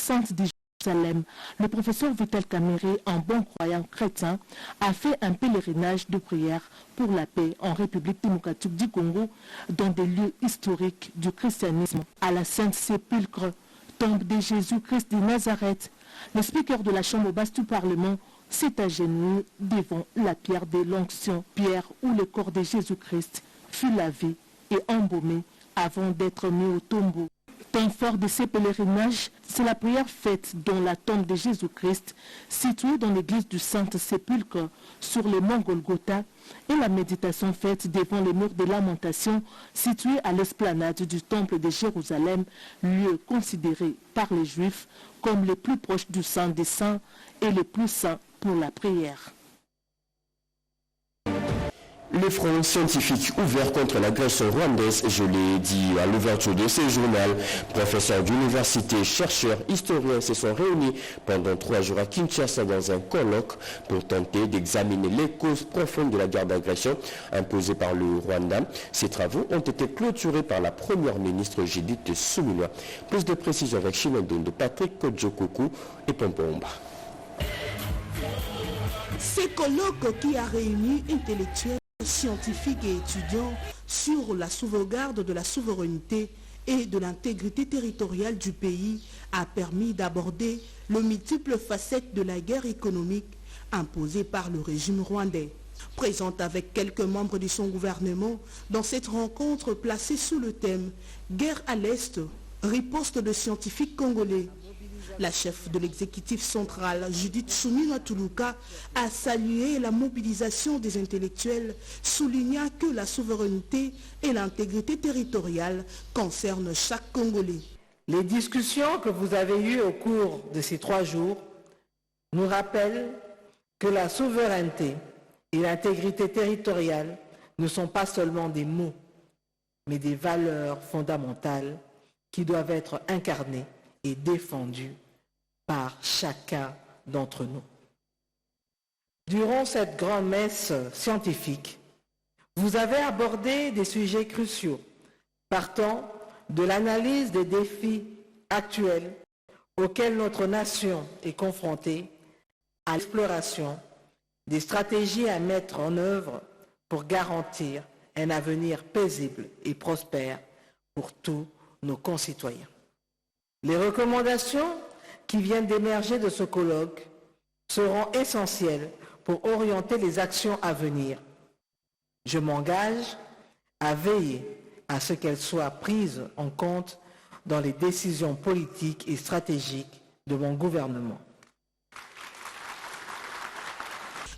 sainte de Jérusalem, le professeur Vital Kamerhe, un bon croyant chrétien, a fait un pèlerinage de prière pour la paix en République démocratique du Congo dans des lieux historiques du christianisme, à la Sainte Sépulcre, tombe de Jésus-Christ de Nazareth. Le speaker de la Chambre basse du Parlement s'est agenouillé devant la pierre de l'onction, pierre où le corps de Jésus-Christ fut lavé et embaumé avant d'être mis au tombeau. Temps fort de ces pèlerinages, c'est la prière faite dans la tombe de Jésus-Christ, située dans l'église du Saint-Sépulcre, sur le mont Golgotha, et la méditation faite devant les murs de lamentation, situés à l'esplanade du temple de Jérusalem, lieu considéré par les Juifs comme le plus proche du Saint des Saints et le plus saint pour la prière. Le front scientifique ouvert contre l'agression rwandaise, je l'ai dit à l'ouverture de ce journal, professeurs d'université, chercheurs, historiens se sont réunis pendant 3 jours à Kinshasa dans un colloque pour tenter d'examiner les causes profondes de la guerre d'agression imposée par le Rwanda. Ces travaux ont été clôturés par la première ministre Judith Suminwa. Plus de précisions avec Chinondondo, Patrick Kodjokoku et Pompomba. Ce colloque qui a réuni intellectuels, scientifiques et étudiants sur la sauvegarde de la souveraineté et de l'intégrité territoriale du pays a permis d'aborder les multiples facettes de la guerre économique imposée par le régime rwandais. Présente avec quelques membres de son gouvernement dans cette rencontre placée sous le thème « Guerre à l'Est, riposte de scientifiques congolais ». La chef de l'exécutif central, Judith Suminwa Tuluka, a salué la mobilisation des intellectuels, soulignant que la souveraineté et l'intégrité territoriale concernent chaque Congolais. Les discussions que vous avez eues au cours de ces 3 jours nous rappellent que la souveraineté et l'intégrité territoriale ne sont pas seulement des mots, mais des valeurs fondamentales qui doivent être incarnées et défendues par chacun d'entre nous. Durant cette grande messe scientifique, vous avez abordé des sujets cruciaux, partant de l'analyse des défis actuels auxquels notre nation est confrontée, à l'exploration des stratégies à mettre en œuvre pour garantir un avenir paisible et prospère pour tous nos concitoyens. Les recommandations qui viennent d'émerger de ce colloque seront essentielles pour orienter les actions à venir. Je m'engage à veiller à ce qu'elles soient prises en compte dans les décisions politiques et stratégiques de mon gouvernement.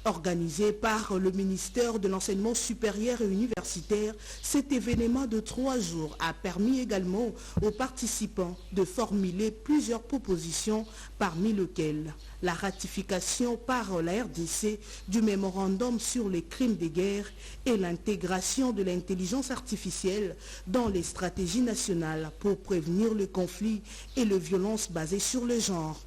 Organisé par le ministère de l'Enseignement supérieur et universitaire, cet événement de 3 jours a permis également aux participants de formuler plusieurs propositions, parmi lesquelles la ratification par la RDC du mémorandum sur les crimes de guerre et l'intégration de l'intelligence artificielle dans les stratégies nationales pour prévenir le conflit et les violences basées sur le genre.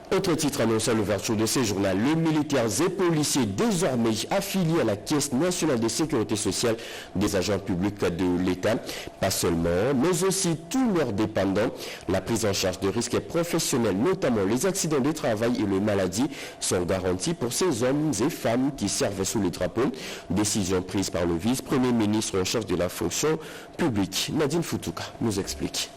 Autre titre annonçant l'ouverture de ce journal, les militaires et policiers désormais affiliés à la Caisse nationale de sécurité sociale des agents publics de l'État, pas seulement, mais aussi tous leurs dépendants. La prise en charge de risques professionnels, notamment les accidents de travail et les maladies, sont garantis pour ces hommes et femmes qui servent sous les drapeaux. Décision prise par le vice-premier ministre en charge de la fonction publique. Nadine Foutouka nous explique.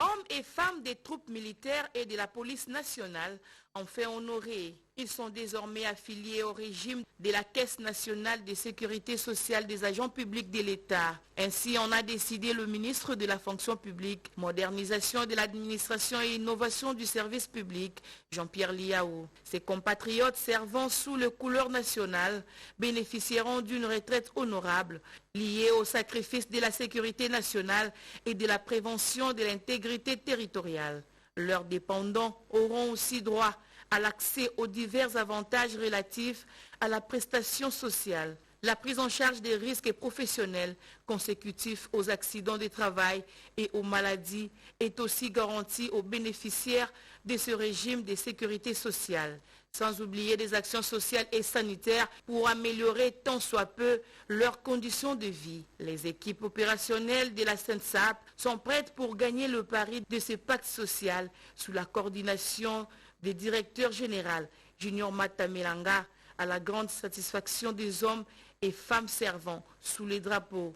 Hommes et femmes des troupes militaires et de la police nationale ont fait honorer. Ils sont désormais affiliés au régime de la Caisse nationale de sécurité sociale des agents publics de l'État. Ainsi en a décidé le ministre de la fonction publique, modernisation de l'administration et innovation du service public, Jean-Pierre Liaou. Ses compatriotes servant sous les couleurs nationales bénéficieront d'une retraite honorable liée au sacrifice de la sécurité nationale et de la prévention de l'intégrité territoriale. Leurs dépendants auront aussi droit à l'accès aux divers avantages relatifs à la prestation sociale. La prise en charge des risques professionnels consécutifs aux accidents de travail et aux maladies est aussi garantie aux bénéficiaires de ce régime de sécurité sociale. sans oublier des actions sociales et sanitaires pour améliorer tant soit peu leurs conditions de vie. Les équipes opérationnelles de la SENSAP sont prêtes pour gagner le pari de ce pacte social sous la coordination des directeurs généraux Junior Matamelanga, à la grande satisfaction des hommes et femmes servants sous les drapeaux.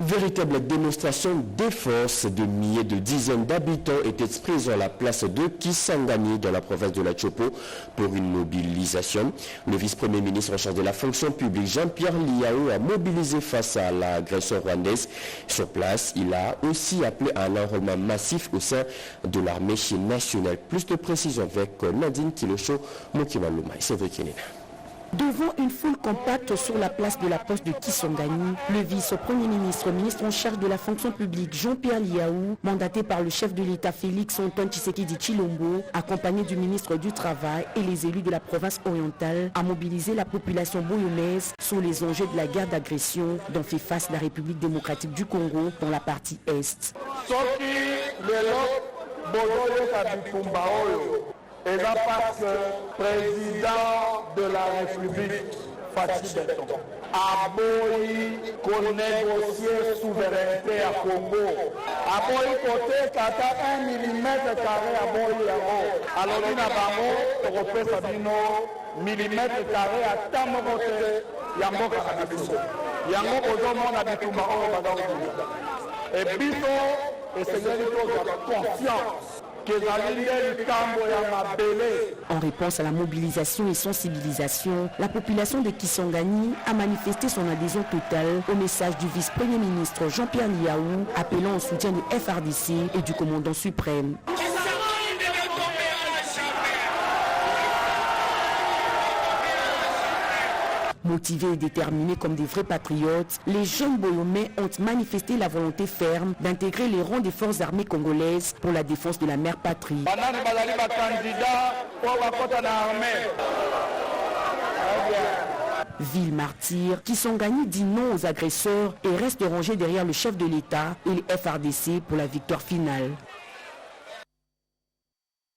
Véritable démonstration de force de milliers de dizaines d'habitants étaient présents à la place de Kisangani dans la province de la Chopo pour une mobilisation. Le vice-premier ministre en charge de la fonction publique Jean-Pierre Liao a mobilisé face à l'agression rwandaise. Sur place, il a aussi appelé à un enrôlement massif au sein de l'armée nationale. Plus de précisions avec Nadine Kilosho, Mokimaluma et Cédric Kenina. Devant une foule compacte sur la place de la poste de Kisangani, le vice-premier ministre, ministre en charge de la fonction publique Jean-Pierre Liao, mandaté par le chef de l'État Félix Antoine Tshisekedi Tshilombo, accompagné du ministre du Travail et les élus de la province orientale, a mobilisé la population boyonaise sur les enjeux de la guerre d'agression dont fait face la République démocratique du Congo dans la partie Est. Et là parce que président de la République, Fatou Benton, a beau qu'on négocie souveraineté à Congo, a beau côté kata 1 mm à beau alors il a bango, européen sabino, millimètre carré à tamote, yango kakabiso, yango kozomo na bitumba o bagaou. Et biso, et c'est une confiance. En réponse à la mobilisation et sensibilisation, la population de Kisangani a manifesté son adhésion totale au message du vice-premier ministre Jean-Pierre Liao, appelant au soutien du FRDC et du commandant suprême. Motivés et déterminés comme des vrais patriotes, les jeunes boyomais ont manifesté la volonté ferme d'intégrer les rangs des forces armées congolaises pour la défense de la mère patrie. Ville martyre, Kisangani dit non aux agresseurs et reste rangé derrière le chef de l'État et les FRDC pour la victoire finale.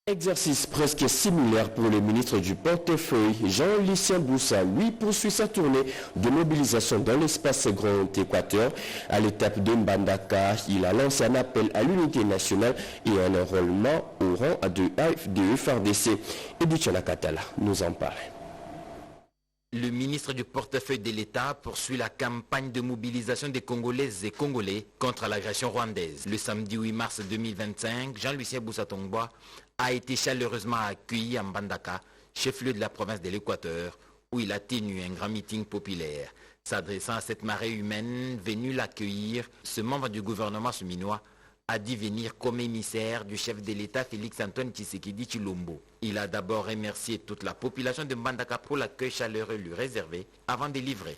Exercice presque similaire pour le ministre du portefeuille, Jean-Lucien Boussa, lui poursuit sa tournée de mobilisation dans l'espace Grand Équateur. À l'étape de Mbandaka, il a lancé un appel à l'unité nationale et un enrôlement au rang de FRDC. Edichana Katala nous en parle. Le ministre du portefeuille de l'État poursuit la campagne de mobilisation des Congolaises et Congolais contre l'agression rwandaise. Le samedi 8 mars 2025, Jean-Lucien Boussa Tongboa a été chaleureusement accueilli à Mbandaka, chef-lieu de la province de l'Équateur, où il a tenu un grand meeting populaire. S'adressant à cette marée humaine venue l'accueillir, ce membre du gouvernement souminois a dit venir comme émissaire du chef de l'État Félix Antoine Tshisekedi Tshilombo. Il a d'abord remercié toute la population de Mbandaka pour l'accueil chaleureux lui réservé avant de livrer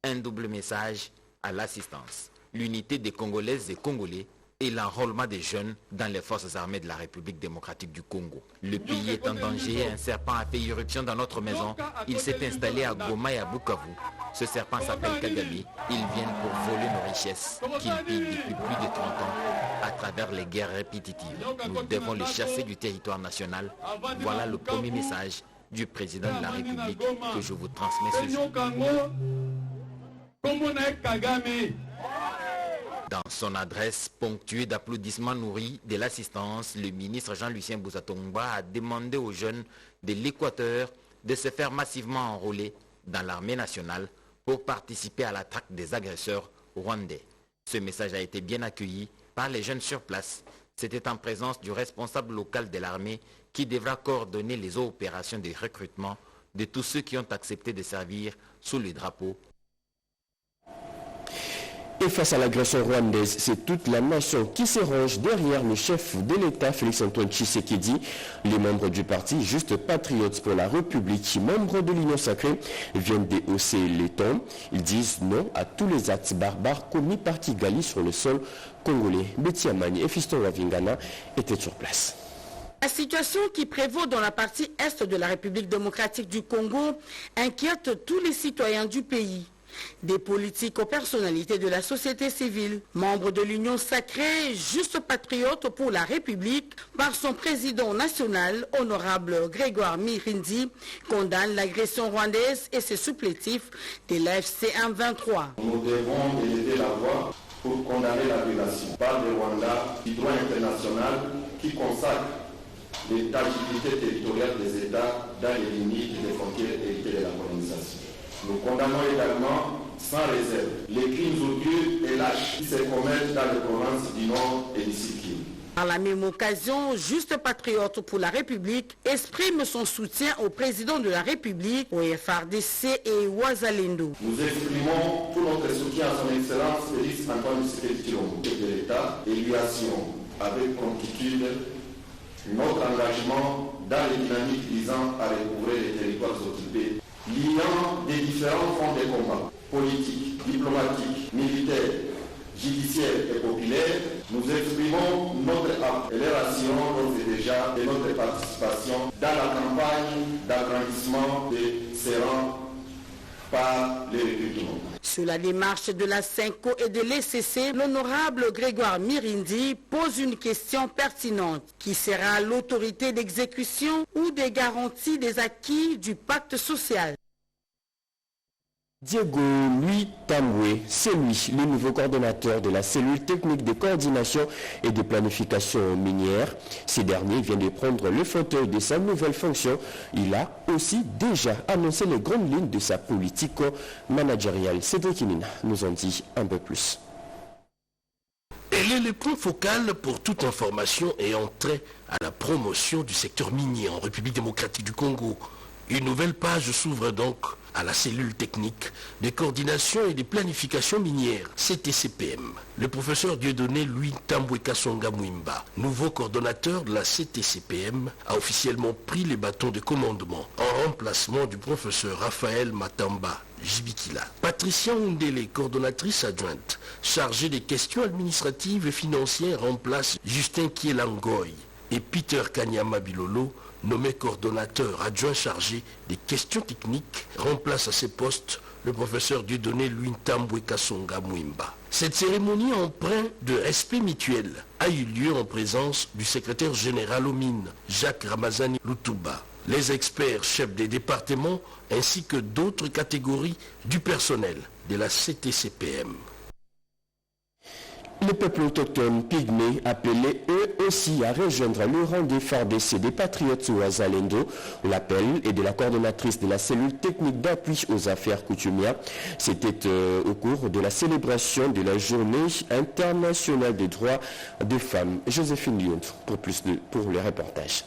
un double message à l'assistance, l'unité des Congolaises et Congolais et l'enrôlement des jeunes dans les forces armées de la République démocratique du Congo. Le pays est en danger, un serpent a fait irruption dans notre maison. Il s'est installé à Goma et à Bukavu. Ce serpent s'appelle Kagame. Ils viennent pour voler nos richesses qu'ils pillent depuis plus de 30 ans à travers les guerres répétitives. Nous devons les chasser du territoire national. Voilà le premier message du président de la République que je vous transmets ce jour. Dans son adresse ponctuée d'applaudissements nourris de l'assistance, le ministre Jean-Lucien Boussa Tongboa a demandé aux jeunes de l'Équateur de se faire massivement enrôler dans l'armée nationale pour participer à la traque des agresseurs rwandais. Ce message a été bien accueilli par les jeunes sur place. C'était en présence du responsable local de l'armée qui devra coordonner les opérations de recrutement de tous ceux qui ont accepté de servir sous le drapeau. Et face à l'agression rwandaise, c'est toute la nation qui se range derrière le chef de l'État, Félix Antoine Tshisekedi. Les membres du parti Juste Patriotes pour la République, membres de l'Union sacrée, viennent de hausser les tons. Ils disent non à tous les actes barbares commis par Kigali sur le sol congolais. Betty Amani et Fiston Wavingana étaient sur place. La situation qui prévaut dans la partie est de la République démocratique du Congo inquiète tous les citoyens du pays. des politiques aux personnalités de la société civile. Membre de l'Union sacrée, juste patriote pour la République, par son président national, honorable Grégoire Mirindi, condamne l'agression rwandaise et ses supplétifs de l'AFC 1-23. Nous devons élever la voix pour condamner la violation par le Rwanda du droit international qui consacre l'intangibilité territoriale des États dans les limites des frontières héritées de la colonisation. Nous condamnons également sans réserve les crimes odieux et lâches qui se commettent dans les provinces du Nord et du Sud-Kivu. Par la même occasion, Juste Patriote pour la République exprime son soutien au président de la République, au FARDC et Wazalendo. Nous exprimons tout notre soutien à son Excellence Félix Antoine Tshisekedi Tshilombo, chef de l'État, et lui assurons avec promptitude notre engagement dans les dynamiques visant à recouvrer les territoires occupés, liant des différents fronts de combat, politiques, diplomatiques, militaires, judiciaires et populaires. Nous exprimons notre appui et les rassurons d'ores et déjà de notre participation dans la campagne d'agrandissement de ces rangs par les recrutements. Sur la démarche de la CENCO et de l'ECC, l'honorable Grégoire Mirindi pose une question pertinente. Qui sera l'autorité d'exécution ou des garanties des acquis du pacte social? Diego Louis Tamboué, c'est lui, le nouveau coordonnateur de la cellule technique de coordination et de planification minière. Ce dernier vient de prendre le fauteuil de sa nouvelle fonction. Il a aussi déjà annoncé les grandes lignes de sa politique managériale. Cédric Inina nous en dit un peu plus. Elle est le point focal pour toute information ayant trait à la promotion du secteur minier en République démocratique du Congo. Une nouvelle page s'ouvre donc à la cellule technique de coordination et de planification minière, CTCPM. Le professeur Dieudonné Louis Tamboué Kasonga Mwimba, nouveau coordonnateur de la CTCPM, a officiellement pris les bâtons de commandement en remplacement du professeur Raphaël Matamba Jibikila. Patricia Oundele, coordonnatrice adjointe, chargée des questions administratives et financières, remplace Justin Kielangoy et Peter Kanyama Bilolo, nommé coordonnateur adjoint chargé des questions techniques, remplace à ses postes le professeur Dieudonné Louis Tamboué Kasonga Mwimba. Cette cérémonie empreinte de respect mutuel a eu lieu en présence du secrétaire général aux mines, Jacques Ramazani Lutuba, les experts chefs des départements ainsi que d'autres catégories du personnel de la CTCPM. Les peuples autochtones pygmées appelés eux aussi à rejoindre le rang des FARDC des patriotes ou Wazalendo. L'appel est de la coordonnatrice de la cellule technique d'appui aux affaires coutumières. C'était au cours de la célébration de la journée internationale des droits des femmes. Joséphine Lyon pour le reportage.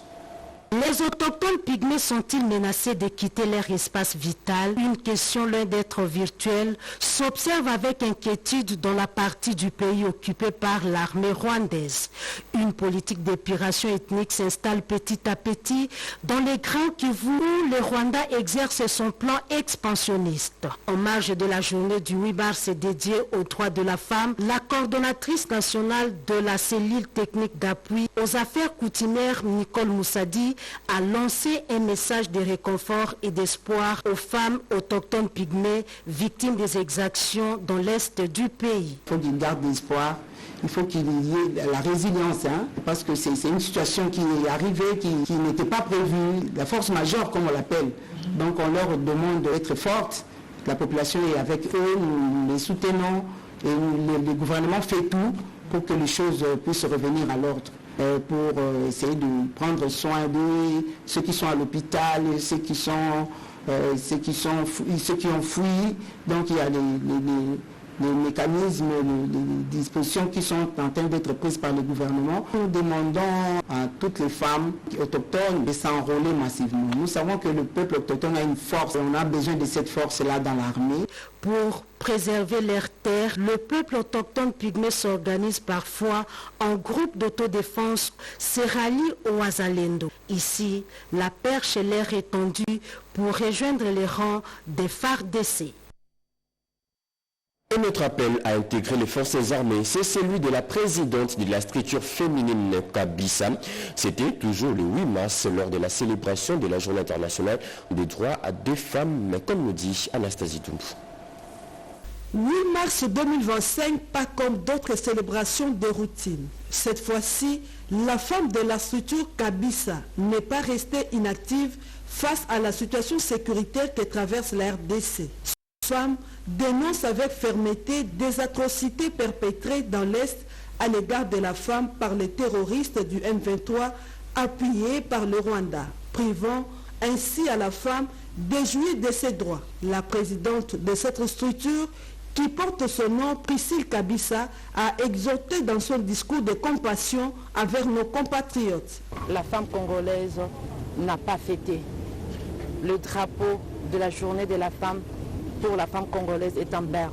Les autochtones pygmées sont-ils menacés de quitter leur espace vital? Une question loin d'être virtuelle s'observe avec inquiétude dans la partie du pays occupée par l'armée rwandaise. Une politique d'épuration ethnique s'installe petit à petit dans les Grands Kivu où le Rwanda exerce son plan expansionniste. En marge de la journée du 8 mars dédiée aux droits de la femme, la coordonnatrice nationale de la cellule technique d'appui aux affaires coutumières, Nicole Moussadi, a lancé un message de réconfort et d'espoir aux femmes autochtones pygmées victimes des exactions dans l'est du pays. Il faut qu'ils gardent l'espoir, il faut qu'il y ait la résilience, parce que c'est une situation qui est arrivée, qui n'était pas prévue, la force majeure comme on l'appelle. Donc on leur demande d'être forte, la population est avec eux, nous les soutenons et le gouvernement fait tout pour que les choses puissent revenir à l'ordre. Pour essayer de prendre soin de ceux qui sont à l'hôpital, ceux qui ont fui. Donc il y a les mécanismes, les dispositions qui sont en train d'être prises par le gouvernement. Nous demandons à toutes les femmes autochtones de s'enrôler massivement. Nous savons que le peuple autochtone a une force et on a besoin de cette force-là dans l'armée. Pour préserver leurs terres, le peuple autochtone pygmée s'organise parfois en groupe d'autodéfense, se rallie au Wazalendo. Ici, la perche leur est tendue pour rejoindre les rangs des FARDC. Et notre appel à intégrer les forces armées, c'est celui de la présidente de la structure féminine Kabissa. C'était toujours le 8 mars lors de la célébration de la Journée internationale des droits des femmes, mais comme nous dit Anastasie Toumou. 8 mars 2025, pas comme d'autres célébrations de routine. Cette fois-ci, la femme de la structure Kabisa n'est pas restée inactive face à la situation sécuritaire que traverse la RDC. Cette femme dénonce avec fermeté des atrocités perpétrées dans l'Est à l'égard de la femme par les terroristes du M23 appuyés par le Rwanda, privant ainsi à la femme de jouir de ses droits. La présidente de cette structure, qui porte son nom, Priscille Kabisa, a exhorté dans son discours de compassion envers nos compatriotes. La femme congolaise n'a pas fêté. Le drapeau de la journée de la femme pour la femme congolaise est en berne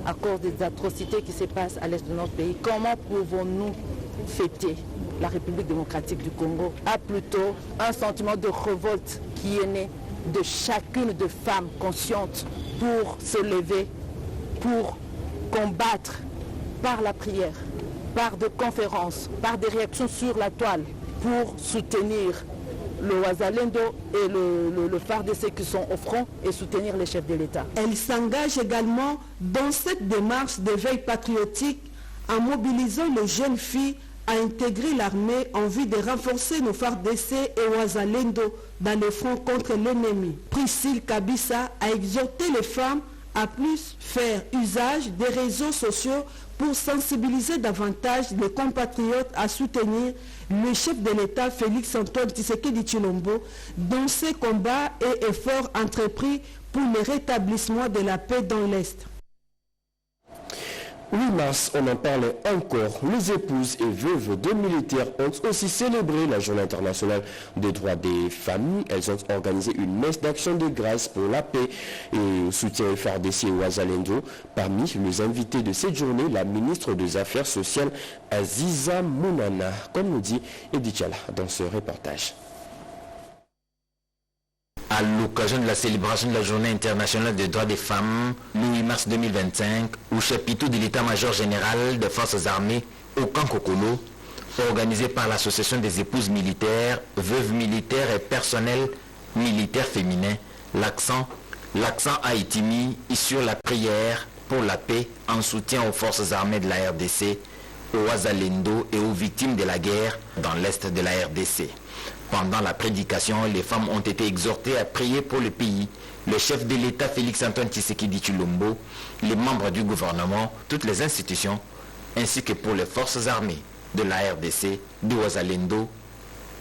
à cause des atrocités qui se passent à l'est de notre pays. Comment pouvons-nous fêter? La République démocratique du Congo a plutôt un sentiment de révolte qui est né de chacune de femmes conscientes pour se lever, pour combattre par la prière, par des conférences, par des réactions sur la toile, pour soutenir le Wazalendo et le FARDC qui sont au front et soutenir les chefs de l'État. Elle s'engage également dans cette démarche d'éveil patriotique en mobilisant les jeunes filles à intégrer l'armée en vue de renforcer nos FARDC et Wazalendo dans le front contre l'ennemi. Priscille Kabisa a exhorté les femmes à plus faire usage des réseaux sociaux pour sensibiliser davantage les compatriotes à soutenir le chef de l'État Félix-Antoine Tshisekedi Tshilombo dans ses combats et efforts entrepris pour le rétablissement de la paix dans l'Est. 8 mars, on en parle encore. Les épouses et veuves de militaires ont aussi célébré la Journée internationale des droits des femmes. Elles ont organisé une messe d'action de grâce pour la paix et au soutien au FARDC et Wazalendo. Parmi les invités de cette journée, la ministre des Affaires sociales Aziza Mounana, comme nous dit Edith Chala dans ce reportage. À l'occasion de la célébration de la Journée internationale des droits des femmes, le 8 mars 2025, au chapiteau de l'état-major général des forces armées au camp Kokolo, organisé par l'Association des épouses militaires, veuves militaires et personnel militaire féminin, l'accent a été mis sur la prière pour la paix en soutien aux forces armées de la RDC, au Wazalendo et aux victimes de la guerre dans l'est de la RDC. Pendant la prédication, les femmes ont été exhortées à prier pour le pays. Le chef de l'État Félix-Antoine Tshisekedi Tshilombo, les membres du gouvernement, toutes les institutions, ainsi que pour les forces armées de la RDC, du Wazalendo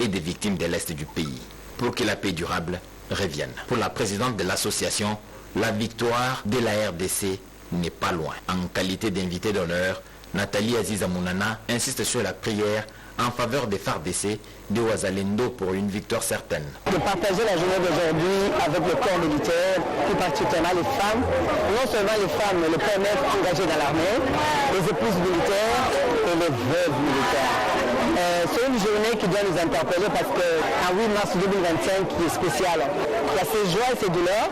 et des victimes de l'Est du pays, pour que la paix durable revienne. Pour la présidente de l'association, la victoire de la RDC n'est pas loin. En qualité d'invité d'honneur, Nathalie Aziza Mounana insiste sur la prière en faveur des FARDC de Wazalendo pour une victoire certaine. De partager la journée d'aujourd'hui avec le corps militaire, plus particulièrement les femmes, non seulement les femmes, mais les premières engagées dans l'armée, les épouses militaires et les veuves militaires. C'est une journée qui doit nous interpeller parce qu'en 8 mars 2025 qui est spécial. Il y a ces joies et ces douleurs.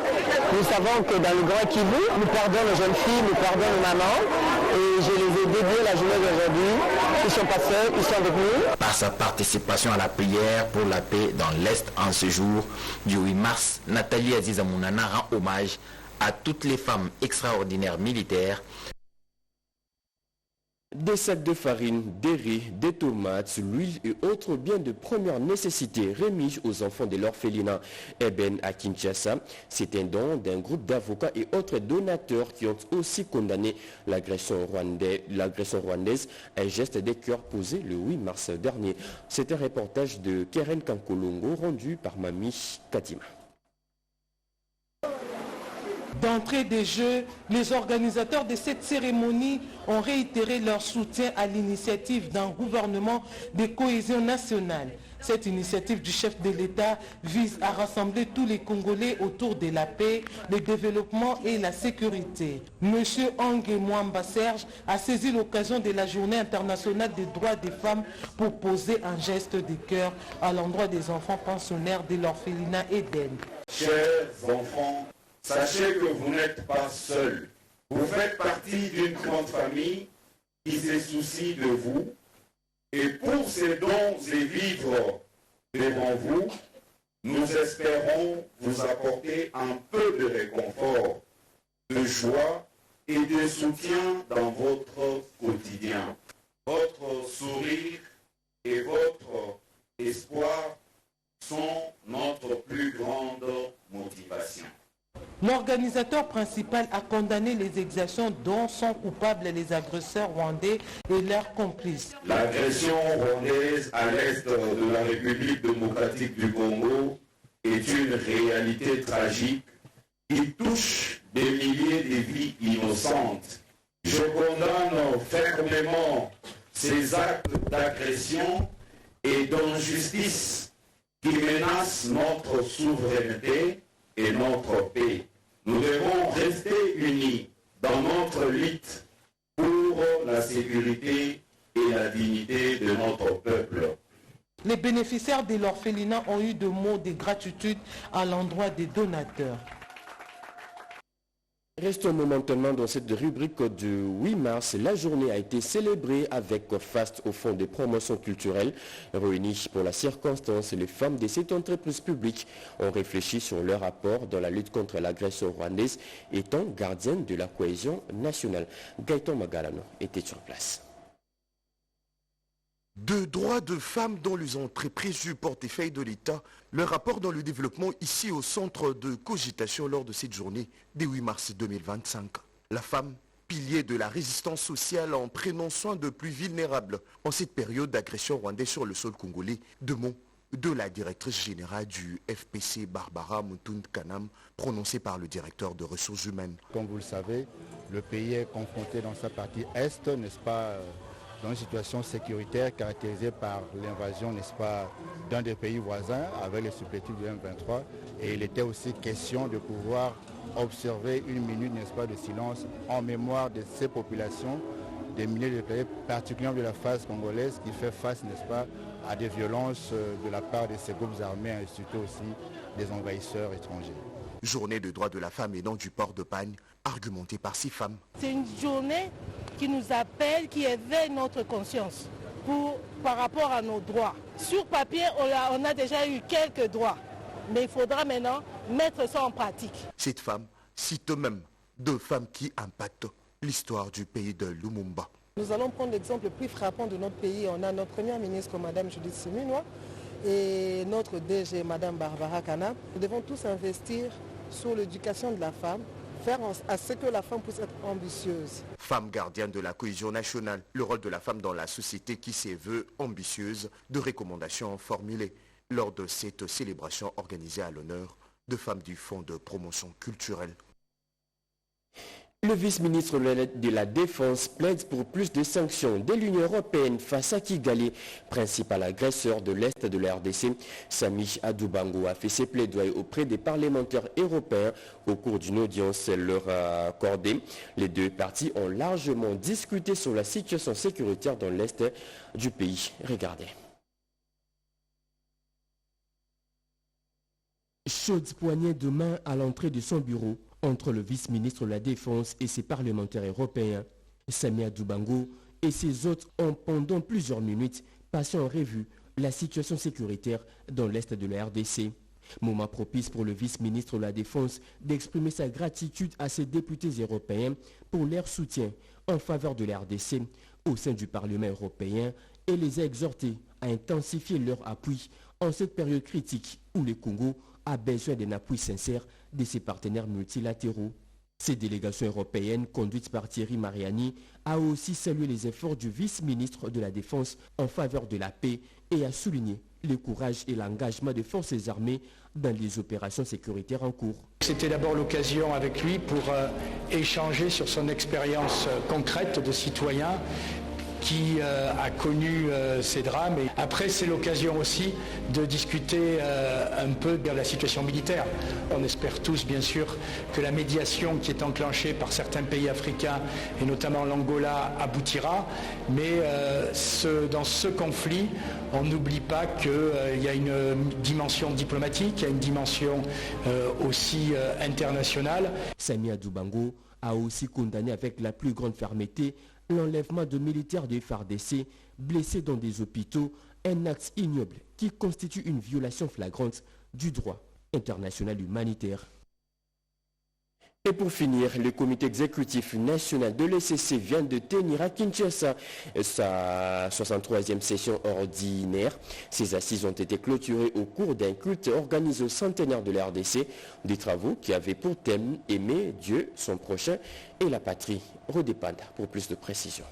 Nous savons que dans le Grand Kivu, nous perdons nos jeunes filles, nous perdons nos mamans. Et je les ai dédiés la journée d'aujourd'hui. Ils ne sont pas seuls, ils sont avec nous. Par sa participation à la prière pour la paix dans l'Est en ce jour du 8 mars, Nathalie Aziza Mounana rend hommage à toutes les femmes extraordinaires militaires. Des sacs de farine, des riz, des tomates, l'huile et autres biens de première nécessité remis aux enfants de l'orphelinat Eben à Kinshasa. C'est un don d'un groupe d'avocats et autres donateurs qui ont aussi condamné l'agression rwandaise, un geste des cœurs posé le 8 mars dernier. C'est un reportage de Keren Kankolongo rendu par Mami Katima. D'entrée des Jeux, les organisateurs de cette cérémonie ont réitéré leur soutien à l'initiative d'un gouvernement de cohésion nationale. Cette initiative du chef de l'État vise à rassembler tous les Congolais autour de la paix, le développement et la sécurité. Monsieur Angue Mwamba Serge a saisi l'occasion de la Journée internationale des droits des femmes pour poser un geste de cœur à l'endroit des enfants pensionnaires de l'orphelinat Eden. Chers enfants, sachez que vous n'êtes pas seuls. Vous faites partie d'une grande famille qui se soucie de vous. Et pour ces dons et vivres devant vous, nous espérons vous apporter un peu de réconfort, de joie et de soutien dans votre quotidien. Votre sourire et votre espoir sont notre plus grande motivation. L'organisateur principal a condamné les exactions dont sont coupables les agresseurs rwandais et leurs complices. L'agression rwandaise à l'est de la République démocratique du Congo est une réalité tragique qui touche des milliers de vies innocentes. Je condamne fermement ces actes d'agression et d'injustice qui menacent notre souveraineté et notre paix. Nous devons rester unis dans notre lutte pour la sécurité et la dignité de notre peuple. Les bénéficiaires de l'orphelinat ont eu de mots de gratitude à l'endroit des donateurs. Restons momentanément dans cette rubrique du 8 mars. La journée a été célébrée avec FAST au Fonds de promotion culturelle. Réunies pour la circonstance, les femmes de cette entreprise publique ont réfléchi sur leur apport dans la lutte contre l'agression rwandaise, étant gardienne de la cohésion nationale. Gaëtan Magalano était sur place. De droits de femmes dans les entreprises du portefeuille de l'État, leur rapport dans le développement ici au centre de cogitation lors de cette journée du 8 mars 2025. La femme, pilier de la résistance sociale en prenant soin de plus vulnérables en cette période d'agression rwandaise sur le sol congolais, de mots de la directrice générale du FPC Barbara Mutund Kanam, prononcé par le directeur de ressources humaines. Comme vous le savez, le pays est confronté dans sa partie est, n'est-ce pas, dans une situation sécuritaire caractérisée par l'invasion, n'est-ce pas, d'un des pays voisins avec les supplétifs du M23. Et il était aussi question de pouvoir observer une minute, n'est-ce pas, de silence en mémoire de ces populations, des milliers de pays, particulièrement de la phase congolaise qui fait face, n'est-ce pas, à des violences de la part de ces groupes armés et surtout aussi des envahisseurs étrangers. Journée de droits de la femme et non du port de pagne, argumentée par 6 femmes. C'est une journée qui nous appelle, qui éveille notre conscience par rapport à nos droits. Sur papier, on a déjà eu quelques droits, mais il faudra maintenant mettre ça en pratique. Cette femme cite même 2 femmes qui impactent l'histoire du pays de Lumumba. Nous allons prendre l'exemple le plus frappant de notre pays. On a notre première ministre, Mme Judith Suminwa, et notre DG, Mme Barbara Kanam. Nous devons tous investir sur l'éducation de la femme, faire à ce que la femme puisse être ambitieuse. Femme gardienne de la cohésion nationale, le rôle de la femme dans la société qui se veut ambitieuse, de recommandations formulées lors de cette célébration organisée à l'honneur de femmes du Fonds de promotion culturelle. Le vice-ministre de la Défense plaide pour plus de sanctions de l'Union européenne face à Kigali, principal agresseur de l'Est de la RDC. Sami Adoubango a fait ses plaidoyers auprès des parlementaires européens au cours d'une audience leur accordée. Les deux parties ont largement discuté sur la situation sécuritaire dans l'Est du pays. Regardez. Chaude poignée de main à l'entrée de son bureau entre le vice-ministre de la Défense et ses parlementaires européens. Sami Adoubango et ses hôtes ont pendant plusieurs minutes passé en revue la situation sécuritaire dans l'Est de la RDC. Moment propice pour le vice-ministre de la Défense d'exprimer sa gratitude à ses députés européens pour leur soutien en faveur de la RDC au sein du Parlement européen et les a exhortés à intensifier leur appui en cette période critique où le Congo a besoin d'un appui sincère de ses partenaires multilatéraux. Ces délégations européennes, conduites par Thierry Mariani, a aussi salué les efforts du vice-ministre de la Défense en faveur de la paix et a souligné le courage et l'engagement des forces armées dans les opérations sécuritaires en cours. C'était d'abord l'occasion avec lui pour échanger sur son expérience concrète de citoyen qui a connu ces drames. Et après, c'est l'occasion aussi de discuter un peu de la situation militaire. On espère tous, bien sûr, que la médiation qui est enclenchée par certains pays africains, et notamment l'Angola, aboutira. Mais dans ce conflit, on n'oublie pas qu'il y a une dimension diplomatique, il y a une dimension aussi internationale. Sami Adoubango a aussi condamné avec la plus grande fermeté l'enlèvement de militaires de FARDC blessés dans des hôpitaux, un acte ignoble qui constitue une violation flagrante du droit international humanitaire. Et pour finir, le comité exécutif national de l'ECC vient de tenir à Kinshasa sa 63e session ordinaire. Ces assises ont été clôturées au cours d'un culte organisé au centenaire de la RDC, des travaux qui avaient pour thème « Aimer Dieu, son prochain et la patrie ». Redépanda pour plus de précision.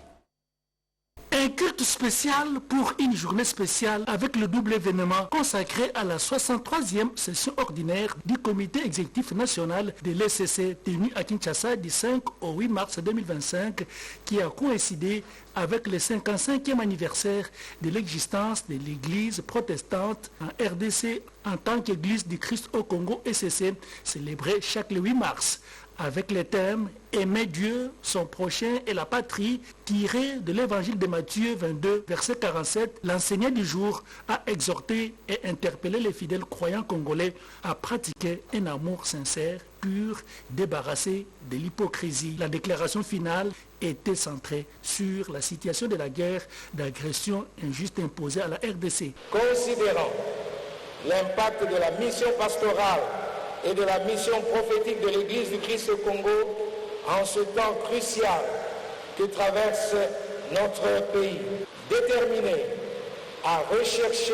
Un culte spécial pour une journée spéciale avec le double événement consacré à la 63e session ordinaire du comité exécutif national de l'ECC tenu à Kinshasa du 5 au 8 mars 2025 qui a coïncidé avec le 55e anniversaire de l'existence de l'église protestante en RDC en tant qu'église du Christ au Congo ECC célébrée chaque le 8 mars. Avec les thèmes « Aimer Dieu, son prochain et la patrie » tiré de l'évangile de Matthieu 22, verset 47, l'enseignant du jour a exhorté et interpellé les fidèles croyants congolais à pratiquer un amour sincère, pur, débarrassé de l'hypocrisie. La déclaration finale était centrée sur la situation de la guerre d'agression injuste imposée à la RDC. Considérant l'impact de la mission pastorale et de la mission prophétique de l'Église du Christ au Congo en ce temps crucial que traverse notre pays. Déterminé à rechercher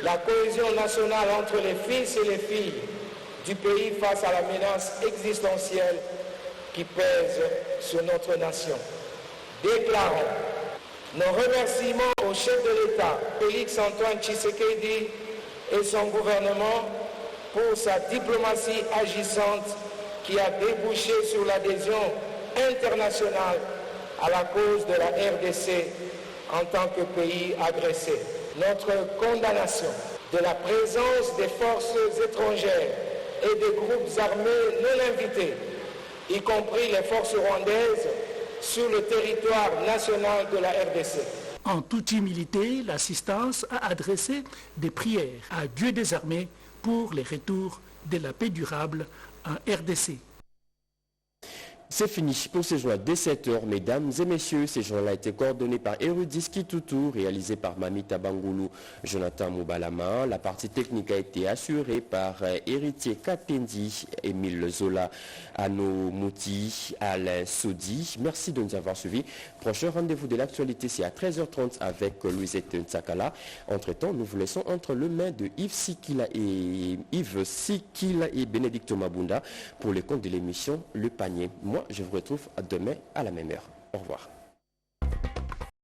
la cohésion nationale entre les fils et les filles du pays face à la menace existentielle qui pèse sur notre nation. Déclarons nos remerciements au chef de l'État, Félix Antoine Tshisekedi et son gouvernement pour sa diplomatie agissante qui a débouché sur l'adhésion internationale à la cause de la RDC en tant que pays agressé. Notre condamnation de la présence des forces étrangères et des groupes armés non invités, y compris les forces rwandaises, sur le territoire national de la RDC. En toute humilité, l'assistance a adressé des prières à Dieu des armées pour les retours de la paix durable en RDC. C'est fini pour ce journal dès 7h, mesdames et messieurs. Ce journal a été coordonné par Erudis Kitutu, réalisé par Mamita Bangoulou, Jonathan Moubalama. La partie technique a été assurée par Héritier Katendi, Émile Zola, Anno Mouti, Alain Soudi. Merci de nous avoir suivis. Prochain rendez-vous de l'actualité, c'est à 13h30 avec Louisette Ntsakala. Entre-temps, nous vous laissons entre les mains de Yves Sikila et Bénédicto Mabunda pour les comptes de l'émission Le Panier. Moi, je vous retrouve demain à la même heure. Au revoir.